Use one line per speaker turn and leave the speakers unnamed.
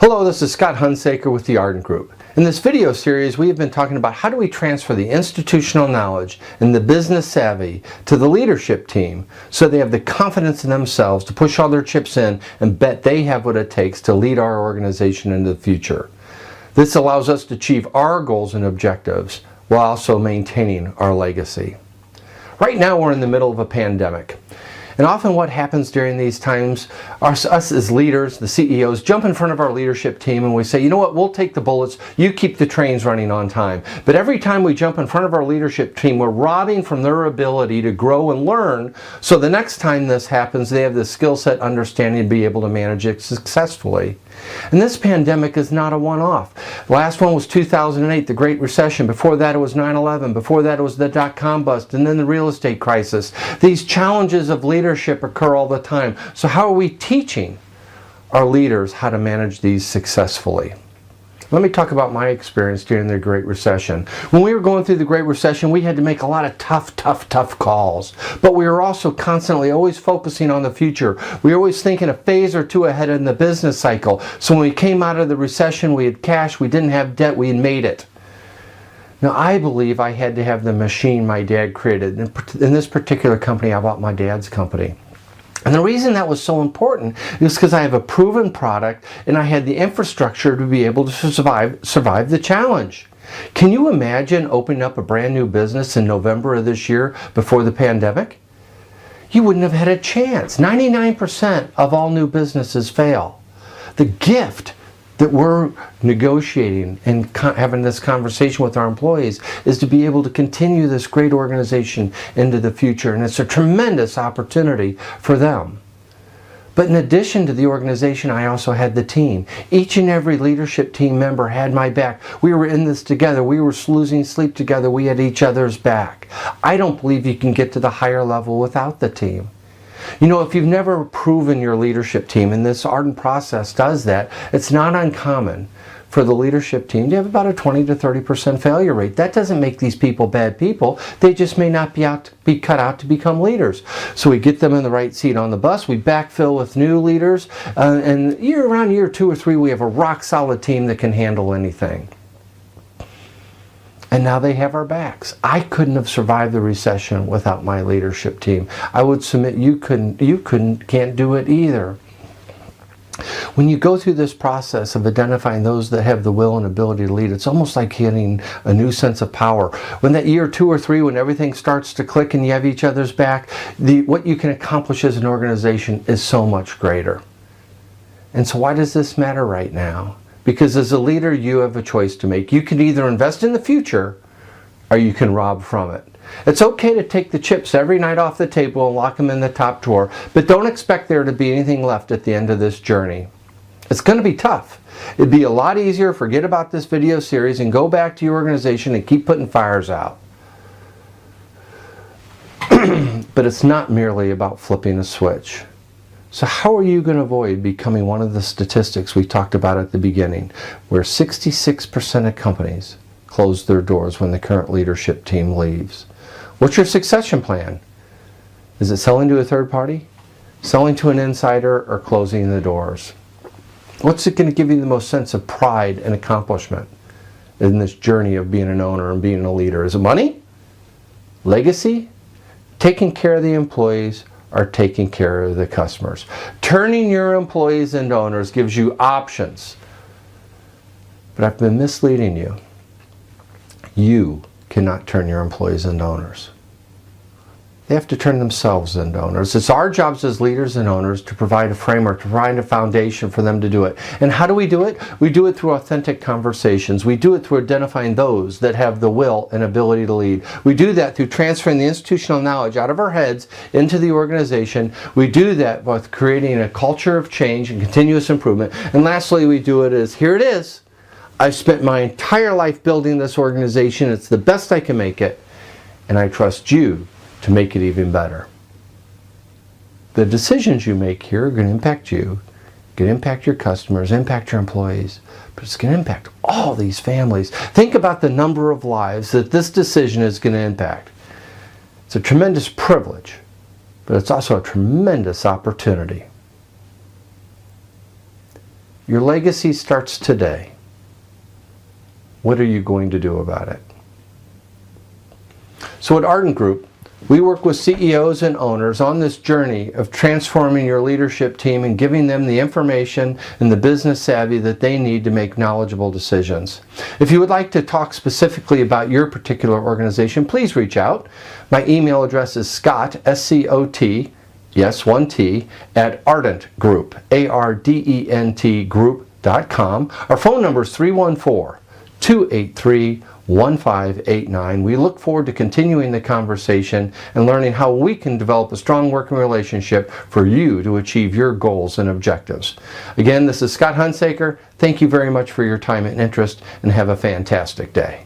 Hello, this is Scott Hunsaker with the Ardent Group. In this video series, we have been talking about how do we transfer the institutional knowledge and the business savvy to the leadership team so they have the confidence in themselves to push all their chips in and bet they have what it takes to lead our organization into the future. This allows us to achieve our goals and objectives while also maintaining our legacy. Right now, we're in the middle of a pandemic. And often what happens during these times, us as leaders, the CEOs, jump in front of our leadership team and we say, you know what, we'll take the bullets, you keep the trains running on time. But every time we jump in front of our leadership team, we're robbing from their ability to grow and learn, so the next time this happens, they have the skill set, understanding to be able to manage it successfully. And this pandemic is not a one-off. The last one was 2008, the Great Recession. Before that it was 9/11. Before that it was the dot-com bust, and then the real estate crisis. These challenges of leadership occur all the time. So how are we teaching our leaders how to manage these successfully? Let me talk about my experience during the Great Recession. When we were going through the Great Recession, we had to make a lot of tough calls. But we were also constantly always focusing on the future. We were always thinking a phase or two ahead in the business cycle. So when we came out of the recession, we had cash, we didn't have debt, we had made it. Now, I believe I had to have the machine my dad created. In this particular company, I bought my dad's company. And the reason that was so important is because I have a proven product and I had the infrastructure to be able to survive the challenge. Can you imagine opening up a brand new business in November of this year before the pandemic? You wouldn't have had a chance. 99% of all new businesses fail. The gift that we're negotiating and having this conversation with our employees is to be able to continue this great organization into the future, and it's a tremendous opportunity for them. But in addition to the organization, I also had the team. Each and every leadership team member had my back. We were in this together. We were losing sleep together. We had each other's back. I don't believe you can get to the higher level without the team. You know, if you've never proven your leadership team, and this Ardent process does that, it's not uncommon for the leadership team to have about a 20 to 30% failure rate. That doesn't make these people bad people. They just may not be cut out to become leaders. So we get them in the right seat on the bus. We backfill with new leaders. And around year 2 or 3, we have a rock-solid team that can handle anything. And now they have our backs. I couldn't have survived the recession without my leadership team. I would submit you can't do it either. When you go through this process of identifying those that have the will and ability to lead, it's almost like getting a new sense of power. When that year 2 or 3, when everything starts to click and you have each other's back, what you can accomplish as an organization is so much greater. And so why does this matter right now? Because as a leader, you have a choice to make. You can either invest in the future or you can rob from it. It's okay to take the chips every night off the table and lock them in the top drawer, but don't expect there to be anything left at the end of this journey. It's going to be tough. It'd be a lot easier, forget about this video series and go back to your organization and keep putting fires out. But it's not merely about flipping a switch. So how are you going to avoid becoming one of the statistics we talked about at the beginning, where 66% of companies close their doors when the current leadership team leaves? What's your succession plan? Is it selling to a third party, selling to an insider, or closing the doors? What's it going to give you the most sense of pride and accomplishment in this journey of being an owner and being a leader? Is it money? Legacy? Taking care of the employees? Are taking care of the customers? Turning your employees into owners gives you options. But I've been misleading you. You cannot turn your employees into owners. They have to turn themselves into owners. It's our jobs as leaders and owners to provide a framework, to provide a foundation for them to do it. And how do we do it? We do it through authentic conversations. We do it through identifying those that have the will and ability to lead. We do that through transferring the institutional knowledge out of our heads into the organization. We do that with creating a culture of change and continuous improvement. And lastly, we do it as, here it is. I've spent my entire life building this organization. It's the best I can make it. And I trust you to make it even better. The decisions you make here are going to impact you, going to impact your customers, impact your employees, but it's going to impact all these families. Think about the number of lives that this decision is going to impact. It's a tremendous privilege, but it's also a tremendous opportunity. Your legacy starts today. What are you going to do about it? So at Ardent Group, we work with CEOs and owners on this journey of transforming your leadership team and giving them the information and the business savvy that they need to make knowledgeable decisions. If you would like to talk specifically about your particular organization, please reach out. My email address is Scott, S-C-O-T, yes, one T, at Ardent Group, A-R-D-E-N-T group.com. Our phone number is 314-283-1589. We look forward to continuing the conversation and learning how we can develop a strong working relationship for you to achieve your goals and objectives. Again, this is Scott Hunsaker. Thank you very much for your time and interest, and have a fantastic day.